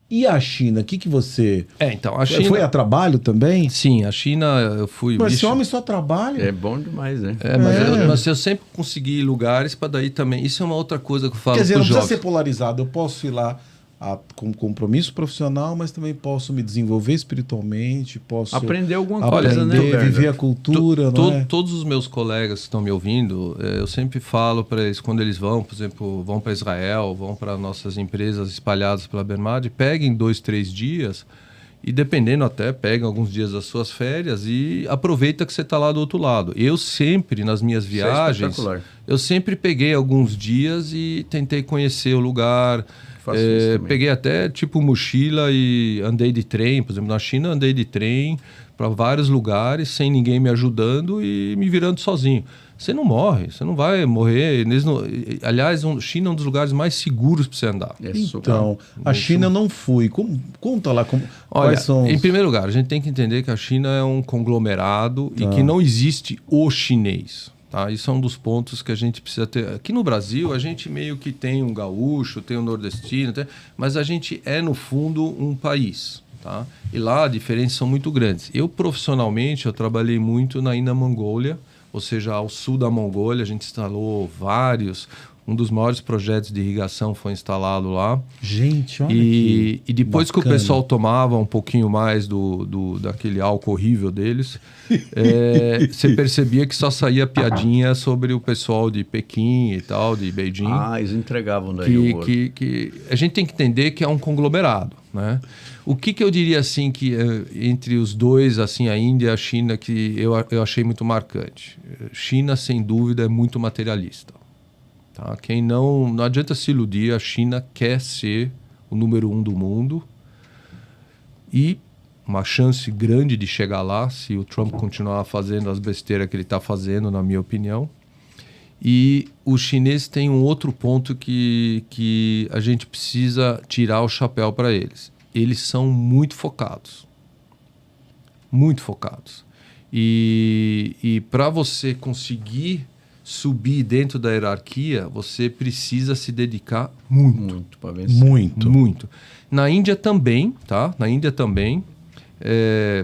E a China, o que você... Então, a China... Foi a trabalho também? Sim, a China eu fui... Mas esse homem só trabalha? É bom demais, né? Mas eu sempre consegui lugares para daí também... Isso é uma outra coisa que eu falo. Quer dizer, não precisa ser polarizado. Eu posso ir lá com compromisso profissional, mas também posso me desenvolver espiritualmente, posso... Aprender alguma coisa, né? Viver a cultura, não é? Todos os meus colegas que estão me ouvindo, eu sempre falo para eles, quando eles vão, por exemplo, vão para Israel, vão para nossas empresas espalhadas pela Bermad, peguem 2, 3 dias e, dependendo até, peguem alguns dias das suas férias e aproveita que você está lá do outro lado. Eu sempre, nas minhas viagens, eu sempre peguei alguns dias e tentei conhecer o lugar... peguei até tipo mochila e andei de trem, por exemplo, na China andei de trem para vários lugares sem ninguém me ajudando e me virando sozinho. Você não morre, você não vai morrer. Aliás, China é um dos lugares mais seguros para você andar. Então, a China eu não fui. Conta lá quais são... Em primeiro lugar, a gente tem que entender que a China é um conglomerado e que não existe o chinês. Tá? Isso é um dos pontos que a gente precisa ter. Aqui no Brasil, a gente meio que tem um gaúcho, tem um nordestino, mas a gente é, no fundo, um país. Tá? E lá as diferenças são muito grandes. Eu, profissionalmente, eu trabalhei muito na Inner Mongolia, ou seja, ao sul da Mongólia. A gente instalou vários... Um dos maiores projetos de irrigação foi instalado lá. Gente, olha e depois bacana. Que o pessoal tomava um pouquinho mais daquele álcool horrível deles, você percebia que só saía piadinha sobre o pessoal de Pequim e tal, de Beijing. Eles entregavam daí o ouro. Que a gente tem que entender que é um conglomerado, né? O que eu diria assim que entre os dois, assim, a Índia e a China, que eu achei muito marcante. China, sem dúvida, é muito materialista. Tá? Quem não adianta se iludir, a China quer ser o número 1 do mundo e uma chance grande de chegar lá se o Trump continuar fazendo as besteiras que ele está fazendo, na minha opinião. E os chineses têm um outro ponto que a gente precisa tirar o chapéu para eles. Eles são muito focados. Muito focados. E para você conseguir subir dentro da hierarquia, você precisa se dedicar muito para vencer. Muito. Na Índia também, tá? Na Índia também,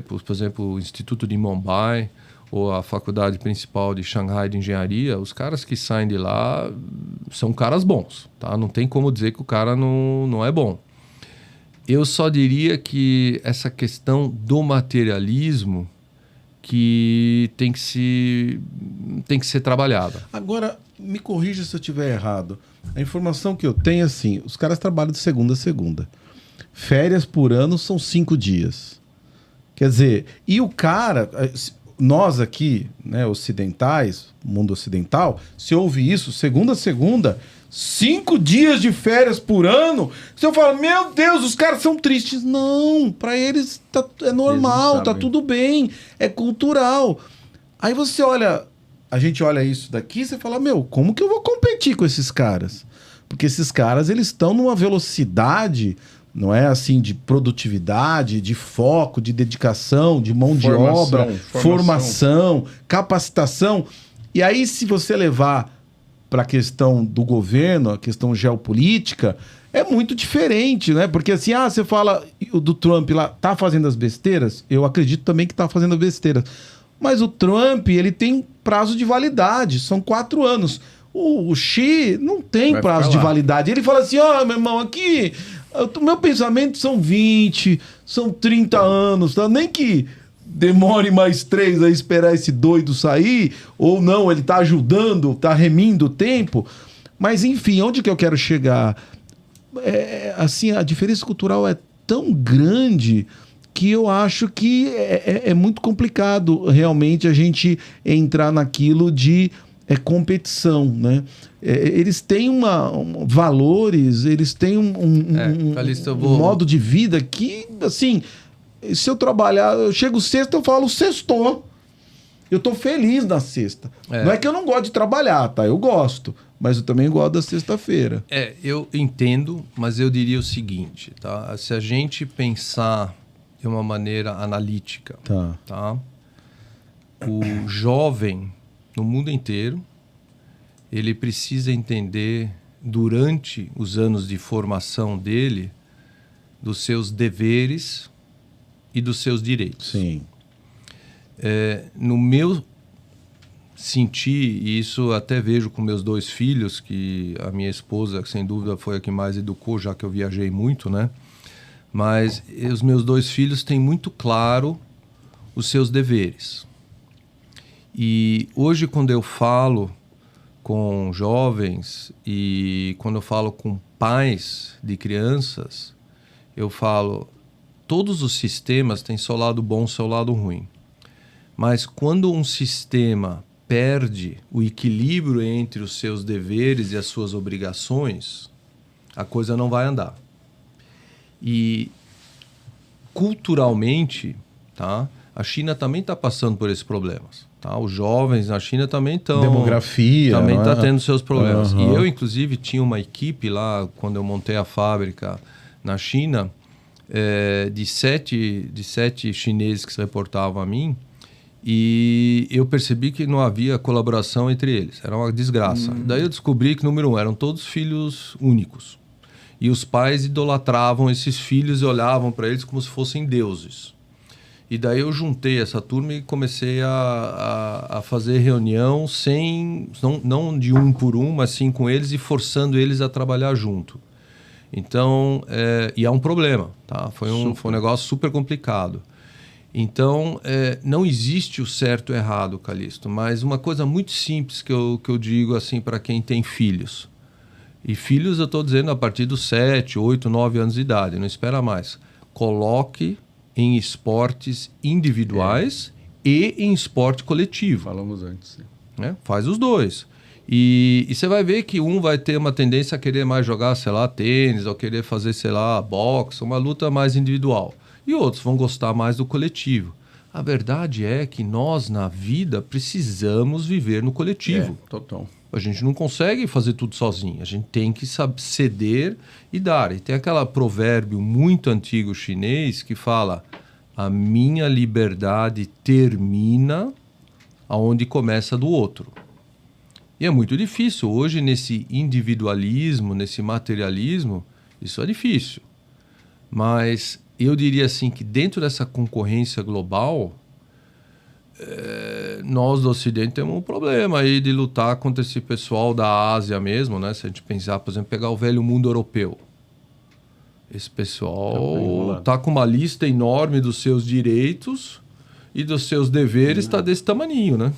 por exemplo, o Instituto de Mumbai ou a Faculdade Principal de Xangai de Engenharia, os caras que saem de lá são caras bons, tá? Não tem como dizer que o cara não é bom. Eu só diria que essa questão do materialismo que tem que ser trabalhada. Agora, me corrija se eu estiver errado. A informação que eu tenho é assim, os caras trabalham de segunda a segunda. Férias por ano são 5 dias. Quer dizer, e o cara... Nós aqui, né, ocidentais, mundo ocidental, se ouve isso, segunda a segunda, 5 dias de férias por ano, se eu falo, meu Deus, os caras são tristes. Não, para eles é normal, tá tudo bem, é cultural. Aí você olha, a gente olha isso daqui e você fala, como que eu vou competir com esses caras? Porque esses caras, eles estão numa velocidade... Não é assim de produtividade, de foco, de dedicação, de mão de obra, formação, capacitação. E aí, se você levar para a questão do governo, a questão geopolítica, é muito diferente, né? Porque assim, você fala do Trump lá, tá fazendo as besteiras? Eu acredito também que tá fazendo as besteiras. Mas o Trump, ele tem prazo de validade, são 4 anos. O Xi não tem prazo de validade. Ele fala assim, meu irmão, aqui... O meu pensamento são 20, são 30 anos, tá? Nem que demore mais 3 a esperar esse doido sair, ou não, ele tá ajudando, tá remindo o tempo. Mas, enfim, onde que eu quero chegar? Assim, a diferença cultural é tão grande que eu acho que é muito complicado realmente a gente entrar naquilo de competição, né? Eles têm valores, eles têm um modo de vida que, assim, se eu trabalhar, eu chego sexta, eu falo sextou. Eu tô feliz na sexta. Não é que eu não gosto de trabalhar, tá? Eu gosto, mas eu também gosto da sexta-feira. Eu entendo, mas eu diria o seguinte, tá? Se a gente pensar de uma maneira analítica, tá? O jovem no mundo inteiro, ele precisa entender, durante os anos de formação dele, dos seus deveres e dos seus direitos. Sim. No meu sentir, e isso até vejo com meus 2 filhos, que a minha esposa, sem dúvida, foi a que mais educou, já que eu viajei muito, né? Mas os meus 2 filhos têm muito claro os seus deveres. E hoje, quando eu falo com jovens e quando eu falo com pais de crianças, eu falo, todos os sistemas têm seu lado bom e seu lado ruim. Mas quando um sistema perde o equilíbrio entre os seus deveres e as suas obrigações, a coisa não vai andar. E culturalmente, tá, a China também está passando por esses problemas. Tá? Os jovens na China também estão... Demografia. Também está tendo seus problemas. Uhum. E eu, inclusive, tinha uma equipe lá, quando eu montei a fábrica na China, de sete chineses que se reportavam a mim, e eu percebi que não havia colaboração entre eles. Era uma desgraça. Daí eu descobri que, número 1, eram todos filhos únicos. E os pais idolatravam esses filhos e olhavam para eles como se fossem deuses. E daí eu juntei essa turma e comecei a fazer reunião não de um por um, mas sim com eles e forçando eles a trabalhar junto. Então, e é um problema, tá? Foi um negócio super complicado. Então, não existe o certo e o errado, Calixto, mas uma coisa muito simples que eu digo assim para quem tem filhos. E filhos eu estou dizendo a partir dos 7, 8, 9 anos de idade, não espera mais. Coloque em esportes individuais e em esporte coletivo. Falamos antes. Né? Faz os 2. E você vai ver que um vai ter uma tendência a querer mais jogar, sei lá, tênis, ou querer fazer, sei lá, boxe, uma luta mais individual. E outros vão gostar mais do coletivo. A verdade é que nós, na vida, precisamos viver no coletivo. Total. A gente não consegue fazer tudo sozinho. A gente tem que saber ceder e dar. E tem aquele provérbio muito antigo chinês que fala: a minha liberdade termina aonde começa a do outro. E é muito difícil. Hoje, nesse individualismo, nesse materialismo, isso é difícil. Mas eu diria assim que dentro dessa concorrência global, nós do Ocidente temos um problema aí de lutar contra esse pessoal da Ásia mesmo, né? Se a gente pensar, por exemplo, pegar o velho mundo europeu. Esse pessoal está com uma lista enorme dos seus direitos e dos seus deveres, está desse tamaninho, né?